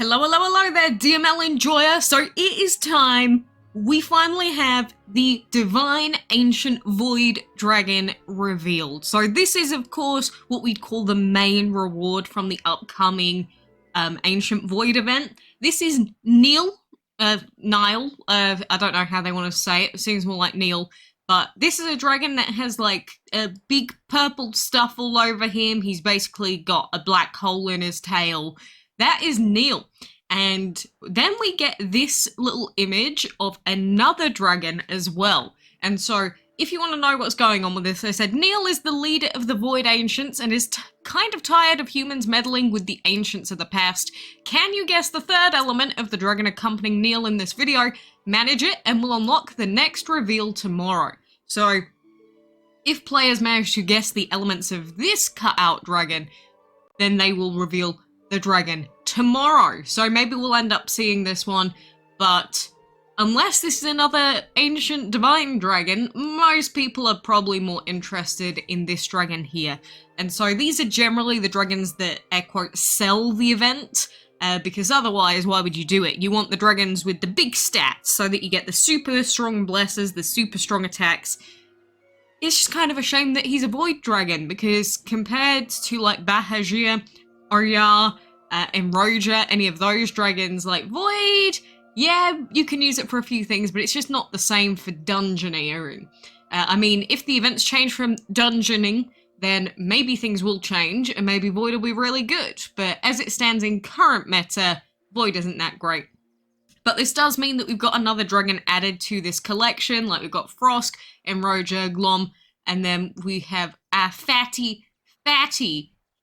Hello, hello, hello there, DML enjoyer. So it is time. We finally have the Divine Ancient Void Dragon revealed. So this is, of course, what we'd call the main reward from the upcoming Ancient Void event. This is Nihl. Nihl. I don't know how they want to say it. It seems more like Nihl. But this is a dragon that has like a big purple stuff all over him. He's basically got a black hole in his tail. That is Nihl. And then we get this little image of another dragon as well. And so, if you want to know what's going on with this, I said Nihl is the leader of the Void Ancients and is kind of tired of humans meddling with the Ancients of the past. Can you guess the third element of the dragon accompanying Nihl in this video? Manage it and we'll unlock the next reveal tomorrow. So, if players manage to guess the elements of this cutout dragon, then they will reveal the dragon tomorrow. So maybe we'll end up seeing this one, but unless this is another ancient divine dragon, most people are probably more interested in this dragon here. And so these are generally the dragons that, air quote, sell the event, because otherwise, why would you do it? You want the dragons with the big stats so that you get the super strong blesses, the super strong attacks. It's just kind of a shame that he's a void dragon, because compared to like Bahajir, Arya, and Roja, any of those dragons, like Void, yeah, you can use it for a few things, but it's just not the same for dungeoneering. I mean, if the events change from dungeoning, then maybe things will change, and maybe Void will be really good, but as it stands in current meta, Void isn't that great. But this does mean that we've got another dragon added to this collection, like we've got Frosk, and Roja, Glom, and then we have our Fatty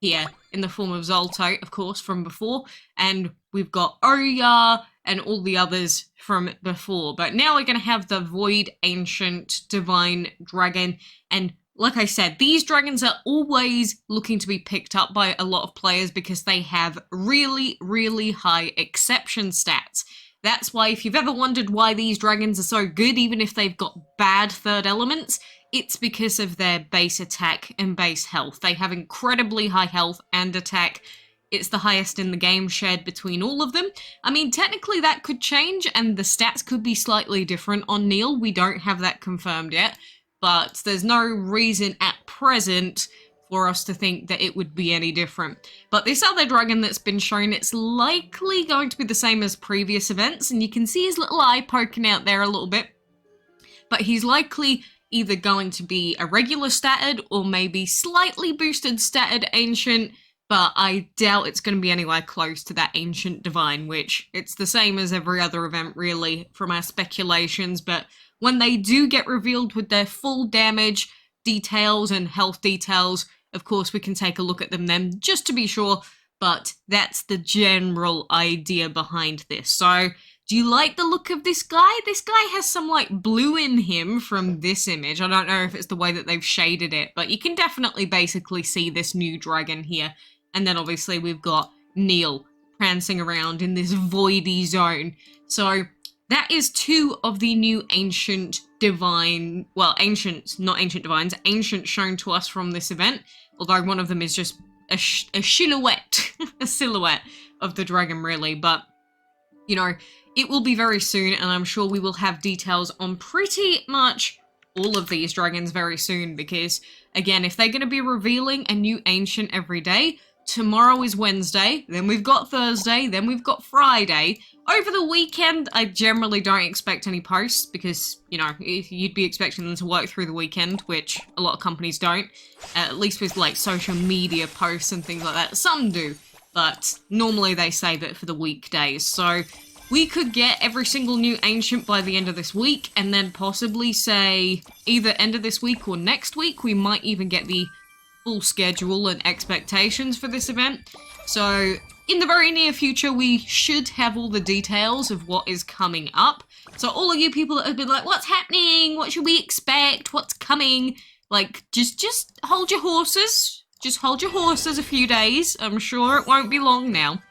here in the form of Zolto, of course, from before, and we've got Oya and all the others from before. But now we're going to have the Void Ancient Divine Dragon, and like I said, these dragons are always looking to be picked up by a lot of players because they have really, really high exception stats. That's why if you've ever wondered why these dragons are so good, even if they've got bad third elements, it's because of their base attack and base health. They have incredibly high health and attack. It's the highest in the game shared between all of them. I mean, technically that could change and the stats could be slightly different on Nihl. We don't have that confirmed yet, but there's no reason at present for us to think that it would be any different. But this other dragon that's been shown, it's likely going to be the same as previous events, and you can see his little eye poking out there a little bit. But he's likely either going to be a regular statted or maybe slightly boosted statted ancient, but I doubt it's going to be anywhere close to that ancient divine, which it's the same as every other event really from our speculations. But when they do get revealed with their full damage details and health details, of course we can take a look at them then just to be sure, but that's the general idea behind this. So do you like the look of this guy? This guy has some like blue in him from this image. I don't know if it's the way that they've shaded it, but you can definitely basically see this new dragon here. And then obviously we've got Nihl prancing around in this voidy zone. So that is two of the new ancient divine, well, ancients, not ancient divines, ancient shown to us from this event. Although one of them is just a silhouette, a silhouette of the dragon really, but you know, it will be very soon, and I'm sure we will have details on pretty much all of these dragons very soon, because, again, if they're going to be revealing a new ancient every day, tomorrow is Wednesday, then we've got Thursday, then we've got Friday. Over the weekend, I generally don't expect any posts, because, you know, you'd be expecting them to work through the weekend, which a lot of companies don't, at least with, like, social media posts and things like that. Some do, but normally they save it for the weekdays, so we could get every single new ancient by the end of this week, and then possibly say either end of this week or next week, we might even get the full schedule and expectations for this event. So in the very near future, we should have all the details of what is coming up. So all of you people that have been like, what's happening? What should we expect? What's coming? Like, just hold your horses. Just hold your horses a few days. I'm sure it won't be long now.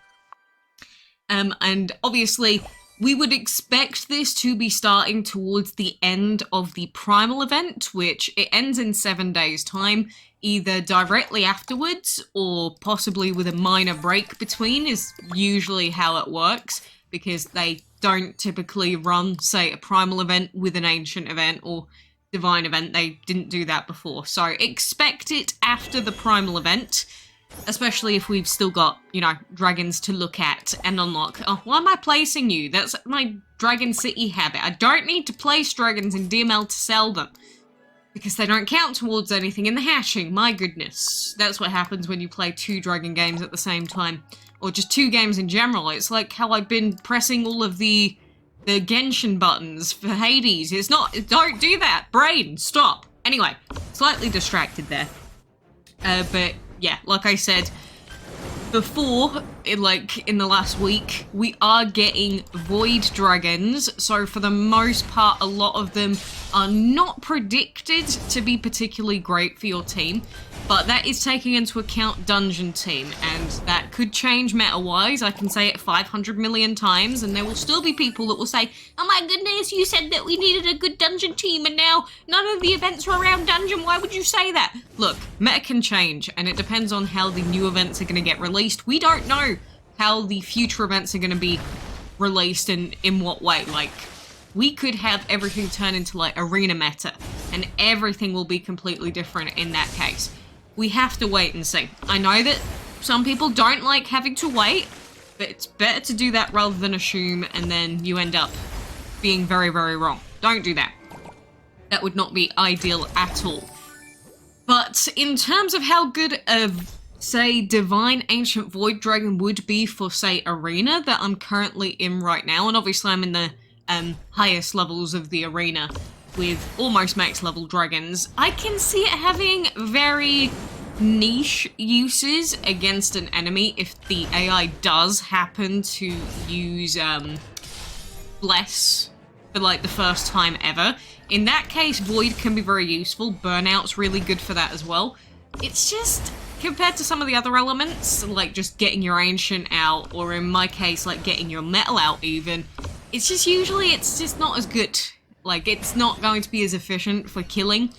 And obviously, We would expect this to be starting towards the end of the Primal event, which it ends in 7 days' time, either directly afterwards or possibly with a minor break between is usually how it works, because they don't typically run, say, a Primal event with an Ancient event or Divine event. They didn't do that before. So expect it after the Primal event, especially if we've still got, you know, dragons to look at and unlock. Oh, why am I placing you? That's my Dragon City habit. I don't need to place dragons in DML to sell them, because they don't count towards anything in the hashing. My goodness. That's what happens when you play 2 dragon games at the same time. Or just 2 games in general. It's like how I've been pressing all of the Genshin buttons for Hades. It's not, don't do that. Brain, stop. Anyway, slightly distracted there. But yeah, like I said before, in the last week, we are getting Void Dragons. So for the most part, a lot of them are not predicted to be particularly great for your team. But that is taking into account Dungeon Team, and that could change meta-wise. I can say it 500 million times, and there will still be people that will say, oh my goodness, you said that we needed a good Dungeon Team, and now none of the events are around Dungeon. Why would you say that? Look, meta can change, and it depends on how the new events are going to get released. We don't know how the future events are going to be released and in what way. Like, we could have everything turn into, like, arena meta, and everything will be completely different in that case. We have to wait and see. I know that some people don't like having to wait, but it's better to do that rather than assume and then you end up being very, very wrong. Don't do that. That would not be ideal at all. But in terms of how good of, say, Divine Ancient Void Dragon would be for, say, Arena that I'm currently in right now, and obviously I'm in the highest levels of the Arena with almost max level dragons, I can see it having very niche uses against an enemy if the AI does happen to use Bless for like the first time ever. In that case, Void can be very useful. Burnout's really good for that as well. It's just, compared to some of the other elements, like just getting your Ancient out, or in my case, like getting your Metal out even, it's just usually, it's just not as good. Like, it's not going to be as efficient for killing.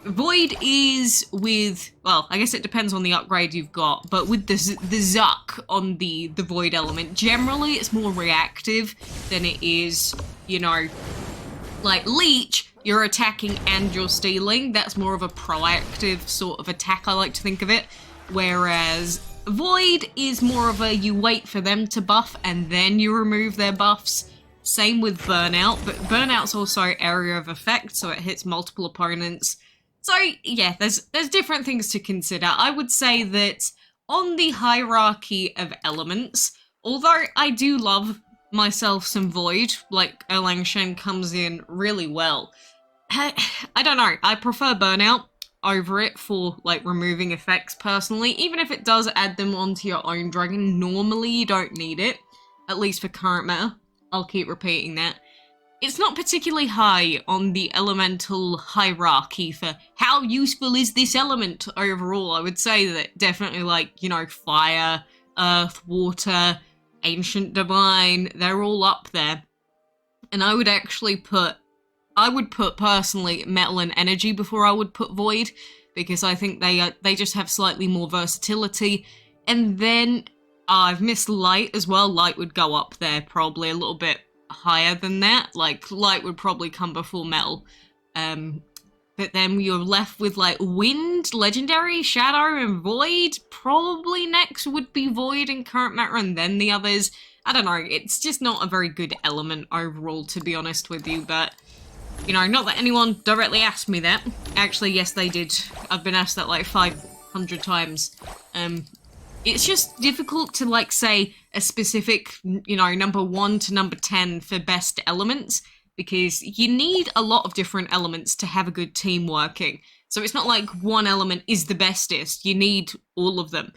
Void is with, well, I guess it depends on the upgrade you've got, but with the Zuck on the Void element, generally it's more reactive than it is, you know, like Leech, you're attacking and you're stealing. That's more of a proactive sort of attack, I like to think of it. Whereas Void is more of a, you wait for them to buff and then you remove their buffs. Same with Burnout, but Burnout's also area of effect, so it hits multiple opponents. So yeah, there's different things to consider. I would say that on the hierarchy of elements, although I do love myself some Void, like Erlang Shen comes in really well. I don't know, I prefer Burnout over it for like removing effects personally. Even if it does add them onto your own dragon, normally you don't need it, at least for current meta. I'll keep repeating that. It's not particularly high on the elemental hierarchy for how useful is this element overall. I would say that definitely, like, you know, fire, earth, water, ancient, divine, they're all up there. And I would actually put, personally metal and energy before I would put void, because I think they just have slightly more versatility. And then I've missed light as well. Light would go up there probably a little bit higher than that. Like, light would probably come before metal. But then you're left with like wind, legendary, shadow, and void. Probably next would be void in current meta, and then the others. I don't know, it's just not a very good element overall, to be honest with you, but, you know, not that anyone directly asked me that. Actually, yes, they did. I've been asked that like 500 times. It's just difficult to, like, say a specific, you know, number 1 to number 10 for best elements, because you need a lot of different elements to have a good team working. So it's not like one element is the bestest, you need all of them.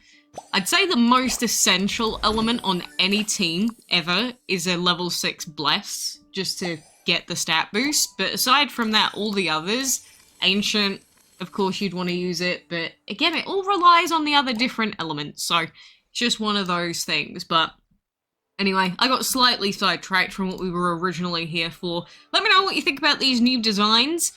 I'd say the most essential element on any team ever is a level 6 Bless, just to get the stat boost. But aside from that, all the others, Ancient, of course you'd want to use it, but again, it all relies on the other different elements, so it's just one of those things. But Anyway, I got slightly sidetracked from what we were originally here for. Let me know what you think about these new designs.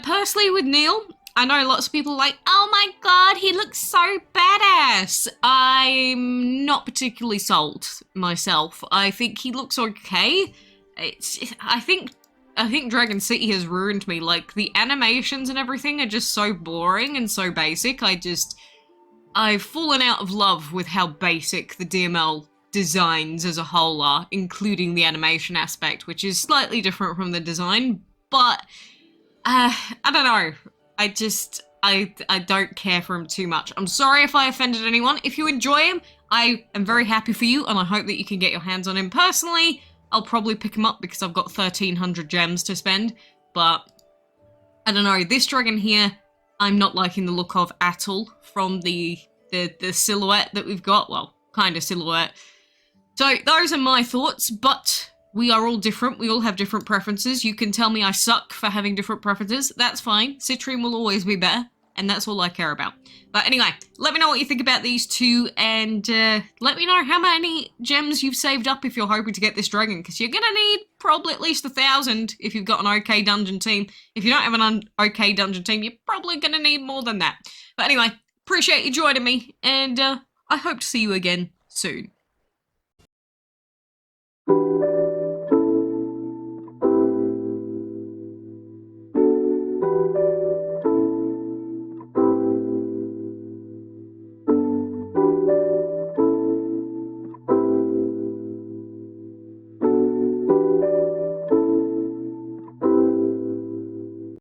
Personally with Nihl, I know lots of people are like, oh my god, he looks so badass. I'm not particularly sold myself. I think he looks okay. I think Dragon City has ruined me. Like, the animations and everything are just so boring and so basic. I've fallen out of love with how basic the DML designs as a whole are, including the animation aspect, which is slightly different from the design, but I don't know. I don't care for him too much. I'm sorry if I offended anyone. If you enjoy him, I am very happy for you, and I hope that you can get your hands on him. Personally, I'll probably pick him up because I've got 1,300 gems to spend, but I don't know. This dragon here, I'm not liking the look of at all from the silhouette that we've got. Well, kind of silhouette. So those are my thoughts, but we are all different. We all have different preferences. You can tell me I suck for having different preferences. That's fine. Citrine will always be better, and that's all I care about. But anyway, let me know what you think about these two, and let me know how many gems you've saved up if you're hoping to get this dragon, because you're gonna need probably at least 1,000 if you've got an okay dungeon team. If you don't have an okay dungeon team, you're probably gonna need more than that. But anyway, appreciate you joining me, and I hope to see you again soon.